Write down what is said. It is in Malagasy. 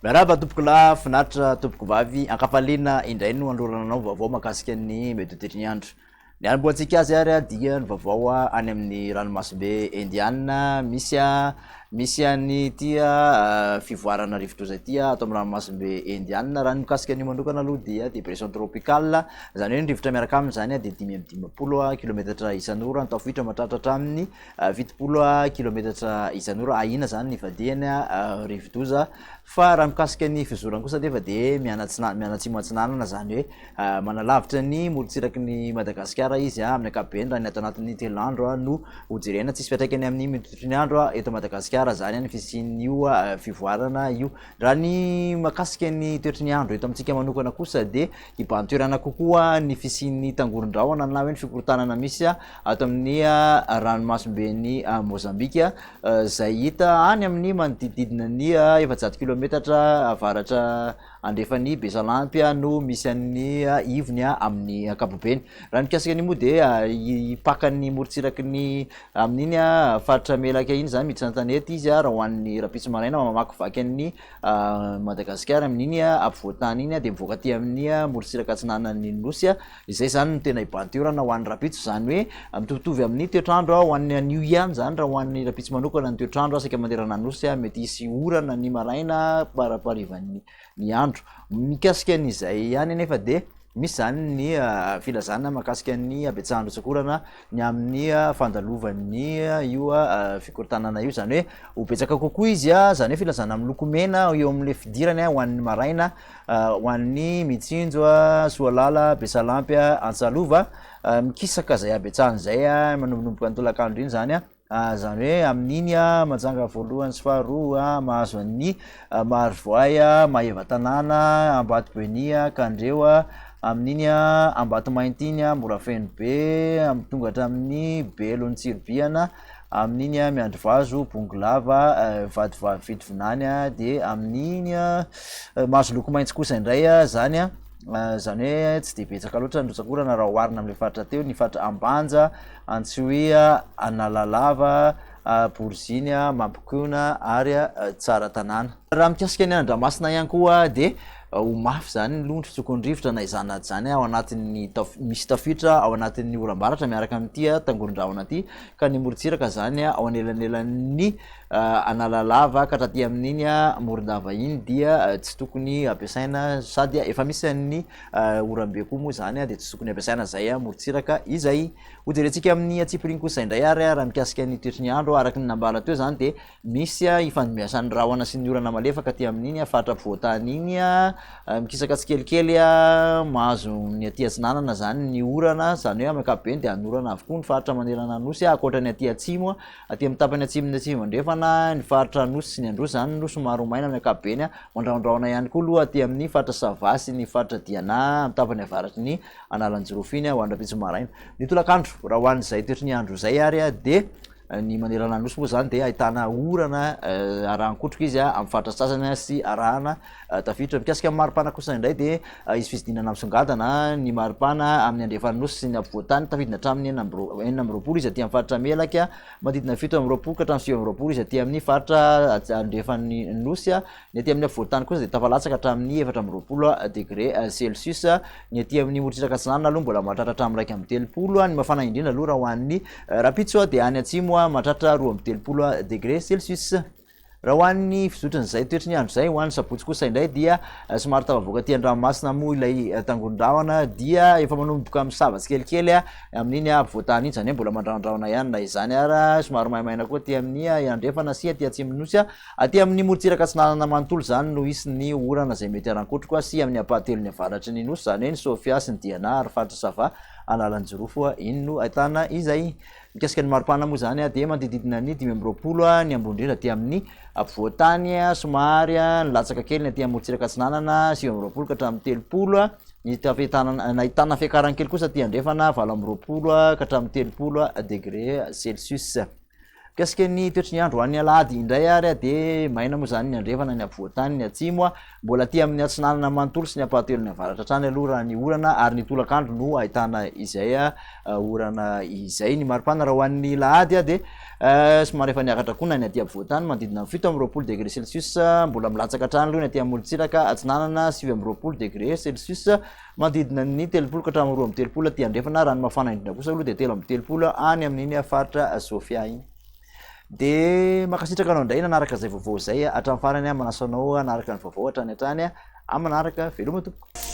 Miarahaba tompoko lahy, finaritra tompoko vavy, ankafaliana indray no androrananao vaovao mahakasika ny météo-andro. Ny anomboantsika azy ary dia ny vaovao any amin'ny ranomasimbe Indiana, misy any tia fivoarana rivotra zay tia atao amin'ny ranomasimbe Indiana raha ny mikasika ny manokana aloha dia dépression tropicale, zany hoe ny rivotra miaraka aminy zany dia 5 kilometatra isan'ora ny tafiditra mahatratra amin'ny 20 kilometatra isan'ora. Ahina zany ny fadihany rivodoza fa raha mikasika ny fizorana kosa dia de mianatsimo atsinanana zany hoe manalavitra ny morotsiraky ny Madagasikara izy amin'ny ankapobeny raha ny ato anatin'ny 3 andro no hojerena tsisy fiatraikany amin'ny minitotry ny andro eto Madagasikara zany ny fisian'io fivoarana io. Raha ny makasika ny toetry ny andro eto amintsika manokana kosa dia hibantoerana kokoa ny fisian'ny tangoron-drahona na hoe ny fikorotanana misy ato amin'ny ranomasimben'ny Mozambika zay hita any amin'ny manodidididina ny 700 kilometatra avaratra andrefan'ny Besalampy no misy an'ny ivony amin'ny ankapobeny. Raha mikasika ny moa dia hipakan'ny morotsiraky ny amin'iny faritra melaka iny zany miditra an-tanety izy raha hoan'ny rapitso maraina mamakivaky an'ny Madagasikara amin'iny ampovoantany iny dia mivoaka aty amin'ny morotsiraka atsinanan'ny nosy izay zany no tena hibantiorana ho an'ny rapitso zany hoe mitovitovy amin'ny toetrandro ho an'ny anio ihany zany raha ho an'ny rapitso manokana ny toetrandro saika manderana nosy mety hisy orana ny maraina paraparivan'ny ny andro. Mikasika an'izay ihany nefa dia misy zany ny filazana mahakasika ny abetsahana tsakorana ny amin'ny fandalovan'ny io fikorotanana io zany hoe ho betsaka kokoa izy zany hoe filazana amin'ny loko mena eo amin'le fidirany ho an'ny maraina ho an'ny mitsinjo Soalala, Besalampy, Antsalova mikisaka zay abetsahana zay manombonomboka ny tolakandro iny zany zany hoe amin'iny majanga voalohany sy faharoa mahazo an'ny Marivoay, Mahevatanana, Ambatobeny, Kandreo amin'iny Ambatomahity iny Morafeno be tonga hatramin'ny Belony Tsiribiana, amin'iny Miandrivazo, Bongolava, Vadivavy Fitovinany dia amin'iny mahazo loko maitso kosa indray zany zany hoe tsy de betsaka loatra ny rotsakorana raha oharina amin'le faritra teo ny faritra Ambanja, Antsoia, Analalava, Boriziny, Mampikona ary Tsaratanàna. Raha mikasika ny Andramasina ihany koa dia ho mafy zany ny londry tsokon-drivotra na izana zany ao anatin'ny misy tafiditra ao anatin'ny oram-baratra miaraka amin'ity tangoron-drahona aty ka ny morotsiraka zany ao anelanelan'ny Analalava ka hatraty amin'iny Morondava iny dia tsy tokony ampiasaina sady efa misy an'ny oram-be koa moa zany dia tsy tokony ampiasaina zay morotsiraka izay. Hojerentsika amin'ny atsipiriny kosa indray ary raha mikasika ny toetry ny andro araky ny nambara teo zany dia misy ifandimeasan'ny rahona sy ny orana malefaka aty amin'iny faritra ampovoantany iny mikisaka tsikelikely mahazo ny aty atsinanana zany ny orana zany hoe amin'ny ankapobeny dia anorana avokoa ny faritra manerana nosy akoatra ny aty atsimo aty amin'ny tapany atsimon'ny atsimo andrefana ny faritra nosy sy ny androzy zany no somary maina amin'ny ankapobeny mandraondraona ihany koa aloha aty amin'ny faritra Savasy ny faritra Diana amin'ny tapany avaratry ny Analanjirofiny ho an'ny rapitso maraina. Ny tolakandro raha ho an'izay toetry ny andro zay ary dia ny manerana nosy moa zany dia ahitana orana arahan-kotroka izy amin'ny faritra sasany sy arahana tafiditra. Mikasika amin'ny maripana kosa indray dia izy fisidinana misongadana ny maripana amin'ny andrefan'ny nosy sy ny ampovoantany tafidina hatramin'ny 4 izy aty amin'ny faritra Melaka, manodidina 7 ka hatramin'ny 9 izy aty amin'ny faritra andrefan'ny nosy, ny aty amin'ny ampovoantany kosa dia tafalatsaka hatramin'ny 4 degré Celsius, ny aty amin'ny morotsiraka atsinanana aloha mbola mahatratra hatramin'ny 30 ny mafana indrindra aloha raha ho an'ny rapitso dia any atsimo mahatratra 30 degré Celsius. Raha ho an'ny fizotran'izay toetry ny andro zay ho an'ny sabotsy kosa indray dia somary tavavoaka aty an-dranomasina moa ilay tangoron-drahona dia efa manomboka misava tsikelikely amin'iny ampovoantany iny zany hoe mbola mandraondraona ihany na izany ary somary maimaina koa aty amin'ny andrefana sy aty atsimon'ny nosy aty amin'ny morotsiraka atsinanana manontolo zany no isy ny orana zay mety aran-kotroka sy amin'ny ampahatelony avaratry ny nosy zany hoe ny Sofia sy ny Diana ary faritra Sava Analanjirofo iny no ahitana izay. Mikasika ny maripana moa zany dia manodididina ny 20 ny ambondrindra aty amin'ny ampovoantany somary nilatsaka kely ny aty amin'ny morotsiraka atsinanana 20 ka hatramin'ny 30 ny nahitana fiakarany kely kosa aty andrefana 20 ka hatramin'ny 30 degré Celsius. Mikasika ny toetry ny andro any Alahady indray ary de maina moa zany ny andrefana ny afovoantany ny atsimo mbola aty amin'ny atsinanana manontolo sy ny ampahatoelo ny avaratra hatrany aloha raha ny orana ary ny tolakandro no ahitana izay orana izay ny maripana raha ho an'ny Lahady de somary efa niakatra koa na ny aty afovoantany manodidina 7 degré Celsius mbola milatsaka hatrany aloha ny aty Amolontsiraka atsinanana 9 degré Celsius manodidina ny 30 ka hatramin'ny 30 aty andrefana raha ny mafana indrindra kosa aloha de 30 any amin'iny faritra Sofia iny. De makasitraka anao indray nanaraka zay vaovao zay hatramin'ny farany manasanao nanaraka ny vaovao hatrany hatrany amanaraka veloma tompoko.